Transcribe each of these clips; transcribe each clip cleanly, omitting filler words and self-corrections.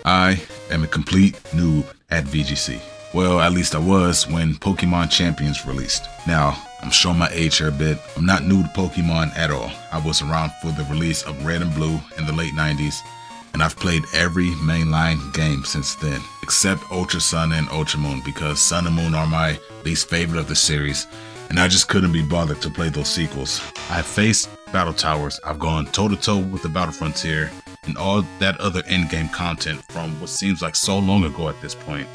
I am a complete noob at VGC. Well, at least I was when Pokemon Champions released. Now, I'm showing my age here a bit. I'm not new to Pokemon at all. I was around for the release of Red and Blue in the late 90s, and I've played every mainline game since then, except Ultra Sun and Ultra Moon, because Sun and Moon are my least favorite of the series, and I just couldn't be bothered to play those sequels. I've faced Battle Towers, I've gone toe-to-toe with the Battle Frontier, and all that other endgame content from what seems like so long ago at this point.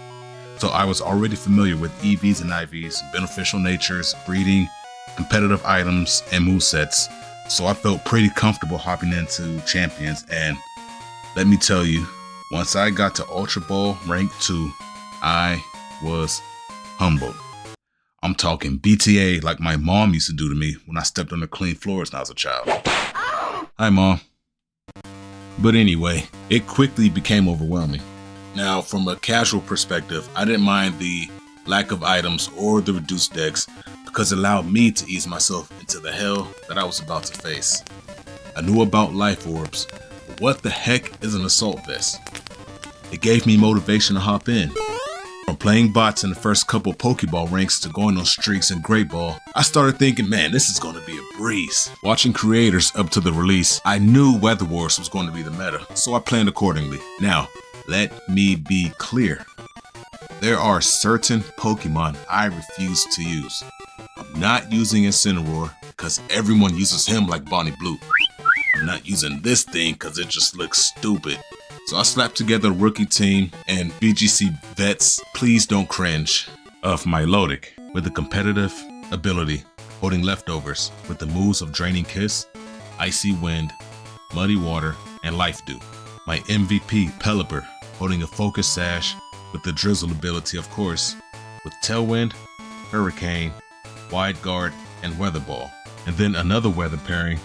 So I was already familiar with EVs and IVs, beneficial natures, breeding, competitive items, and movesets. So I felt pretty comfortable hopping into Champions, and let me tell you, once I got to Ultra Ball Rank 2, I was humbled. I'm talking BTA like my mom used to do to me when I stepped on the clean floors when I was a child. Hi, Mom. But anyway, it quickly became overwhelming. Now, from a casual perspective, I didn't mind the lack of items or the reduced decks because it allowed me to ease myself into the hell that I was about to face. I knew about life orbs, but what the heck is an assault vest? It gave me motivation to hop in. From playing bots in the first couple Pokeball ranks to going on streaks in Great Ball, I started thinking, man, this is going to be a breeze. Watching creators up to the release, I knew Weather Wars was going to be the meta, so I planned accordingly. Now, let me be clear. There are certain Pokemon I refuse to use. I'm not using Incineroar because everyone uses him like Bonnie Blue. I'm not using this thing because it just looks stupid. So I slapped together a rookie team and VGC vets, please don't cringe, of Milotic with the competitive ability, holding leftovers with the moves of Draining Kiss, Icy Wind, Muddy Water, and Life Dew. My MVP, Pelipper, holding a Focus Sash with the Drizzle ability, of course, with Tailwind, Hurricane, Wide Guard, and Weather Ball. And then another weather pairing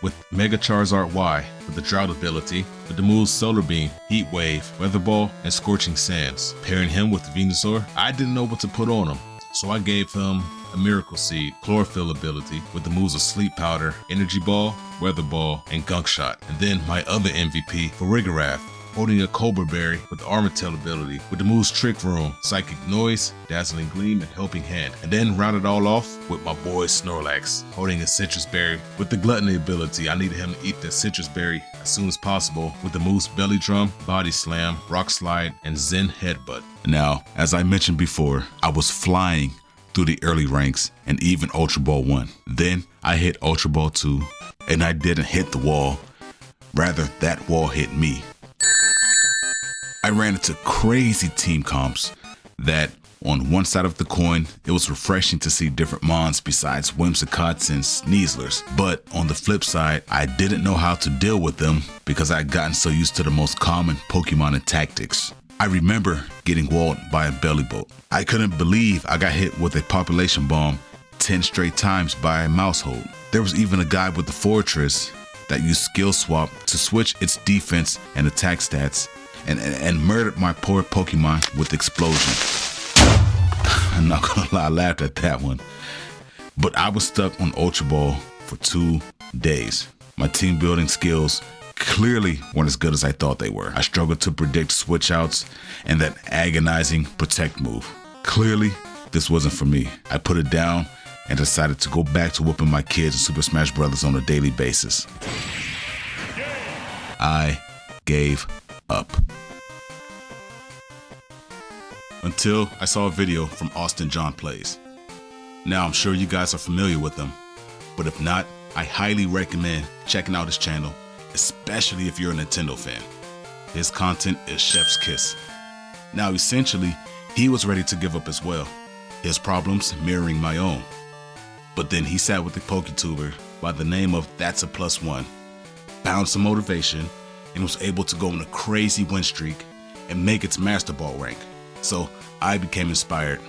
with Mega Charizard Y with the Drought ability, with the moves Solar Beam, Heat Wave, Weather Ball, and Scorching Sands. Pairing him with Venusaur, I didn't know what to put on him, so I gave him a Miracle Seed, Chlorophyll ability with the moves of Sleep Powder, Energy Ball, Weather Ball, and Gunk Shot. And then my other MVP, Farigiraf, holding a Cobra Berry with the Armor Tail ability with the moves Trick Room, Psychic Noise, Dazzling Gleam, and Helping Hand. And then round it all off with my boy Snorlax, holding a Citrus Berry with the Gluttony ability. I needed him to eat the Citrus Berry as soon as possible with the moves Belly Drum, Body Slam, Rock Slide, and Zen Headbutt. Now, as I mentioned before, I was flying through the early ranks and even Ultra Ball 1. Then I hit Ultra Ball 2 and I didn't hit the wall. Rather, that wall hit me. I ran into crazy team comps that on one side of the coin, it was refreshing to see different mons besides Whimsicots and Sneaslers. But on the flip side, I didn't know how to deal with them because I had gotten so used to the most common Pokemon and tactics. I remember getting walled by a belly boat. I couldn't believe I got hit with a population bomb 10 straight times by a Mousehold. There was even a guy with the Fortress that used Skill Swap to switch its defense and attack stats and murdered my poor Pokemon with Explosion. I'm not gonna lie, I laughed at that one. But I was stuck on Ultra Ball for 2 days. My team building skills clearly weren't as good as I thought they were. I struggled to predict switch outs and that agonizing Protect move. Clearly, this wasn't for me. I put it down and decided to go back to whooping my kids in Super Smash Bros. On a daily basis. I gave up. Until I saw a video from Austin John Plays. Now I'm sure you guys are familiar with him, but if not, I highly recommend checking out his channel, especially if you're a Nintendo fan. His content is chef's kiss. Now essentially, he was ready to give up as well, his problems mirroring my own. But then he sat with a PokeTuber by the name of That's a Plus One, found some motivation, and was able to go on a crazy win streak and make its MasterBall rank. So I became inspired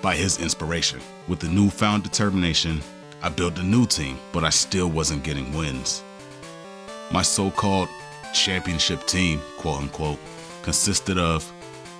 by his inspiration. With the newfound determination, I built a new team, but I still wasn't getting wins. My so-called championship team, quote unquote, consisted of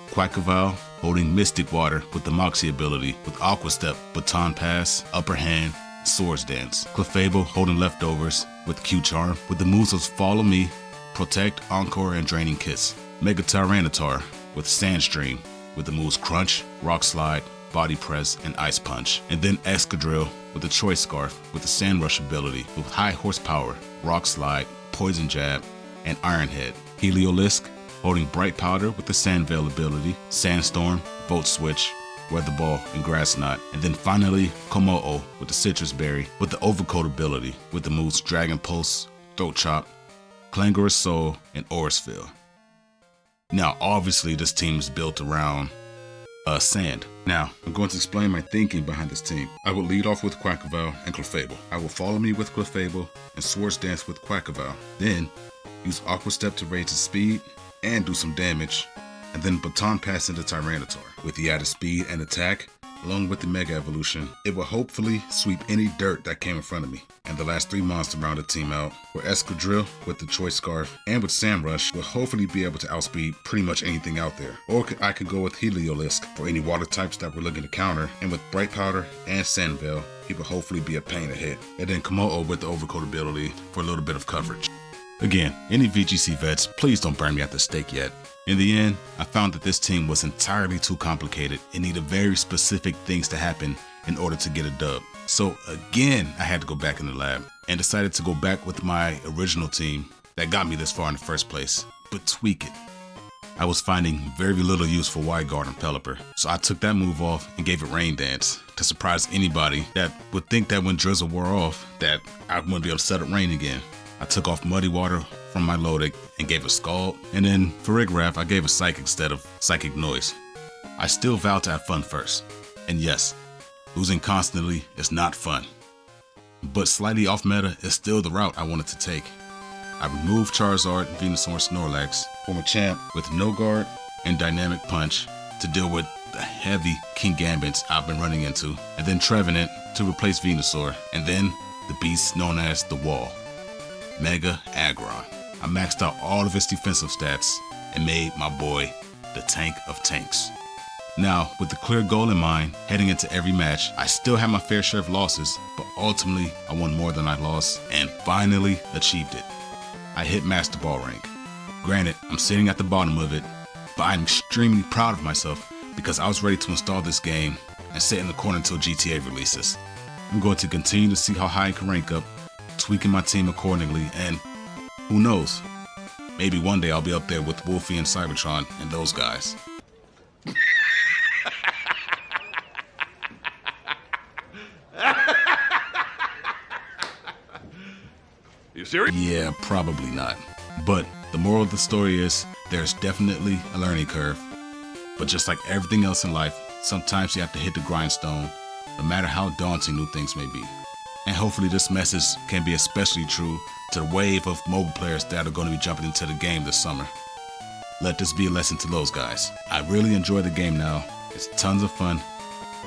Quackavile holding Mystic Water with the Moxie ability with Aqua Step, Baton Pass, Upper Hand, Swords Dance. Clefable holding Leftovers with Q-Charm with the moves of Follow Me, Protect, Encore, and Draining Kiss. Mega Tyranitar with Sandstream with the moves Crunch, Rock Slide, Body Press, and Ice Punch. And then Excadrill with the Choice Scarf with the Sand Rush ability with High Horsepower, Rock Slide, Poison Jab, and Iron Head. Heliolisk holding Bright Powder with the Sand Veil ability, Sandstorm, Volt Switch, Weather Ball, and Grass Knot. And then finally Komodo with the Citrus Berry with the Overcoat ability with the moves Dragon Pulse, Throat Chop, Clangorous Soul, and Orisville. Now obviously this team is built around Sand. Now I'm going to explain my thinking behind this team. I will lead off with Quackavale and Clefable. I will follow me with Clefable and Swords Dance with Quackavale. Then use Aqua Step to raise his speed and do some damage, and then Baton Pass into Tyranitar. With the added speed and attack, along with the Mega Evolution, it will hopefully sweep any dirt that came in front of me. And the last 3 monsters round the team out were Excadrill with the Choice Scarf and with Sand Rush will hopefully be able to outspeed pretty much anything out there. Or I could go with Heliolisk for any water types that we're looking to counter, and with Bright Powder and Sand Veil, he will hopefully be a pain to hit. And then Komodo with the Overcoat ability for a little bit of coverage. Again, any VGC vets, please don't burn me at the stake yet. In the end, I found that this team was entirely too complicated and needed very specific things to happen in order to get a dub. So again, I had to go back in the lab and decided to go back with my original team that got me this far in the first place, but tweak it. I was finding very little use for Wide Guard and Pelipper, so I took that move off and gave it Rain Dance to surprise anybody that would think that when Drizzle wore off that I wouldn't be able to set up rain again. I took off Muddy Water from my Lodic and gave a Scald, and then for Rigraff I gave a Psychic instead of Psychic Noise. I still vowed to have fun first, and yes, losing constantly is not fun, but slightly off meta is still the route I wanted to take. I removed Charizard, Venusaur, Snorlax, form a champ with No Guard and Dynamic Punch to deal with the heavy King Gambits I've been running into, and then Trevenant to replace Venusaur, and then the beast known as the Wall, Mega Aggron. I maxed out all of his defensive stats and made my boy the tank of tanks. Now, with the clear goal in mind, heading into every match, I still had my fair share of losses, but ultimately I won more than I lost and finally achieved it. I hit MasterBall rank. Granted, I'm sitting at the bottom of it, but I'm extremely proud of myself because I was ready to install this game and sit in the corner until GTA releases. I'm going to continue to see how high I can rank up, tweaking my team accordingly, and who knows, maybe one day I'll be up there with Wolfie and Cybertron and those guys. You serious? Yeah, probably not. But the moral of the story is there's definitely a learning curve. But just like everything else in life, sometimes you have to hit the grindstone, no matter how daunting new things may be. And hopefully this message can be especially true to the wave of mobile players that are going to be jumping into the game this summer. Let this be a lesson to those guys. I really enjoy the game now. It's tons of fun.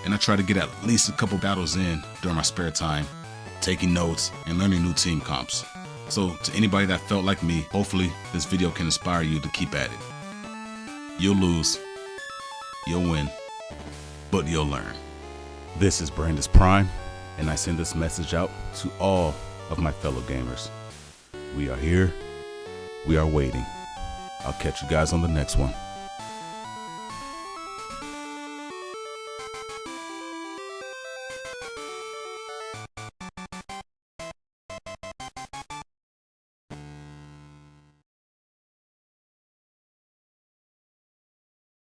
And I try to get at least a couple battles in during my spare time, taking notes and learning new team comps. So to anybody that felt like me, hopefully this video can inspire you to keep at it. You'll lose, you'll win, but you'll learn. This is Brandis Prime, and I send this message out to all of my fellow gamers. We are here, we are waiting. I'll catch you guys on the next one.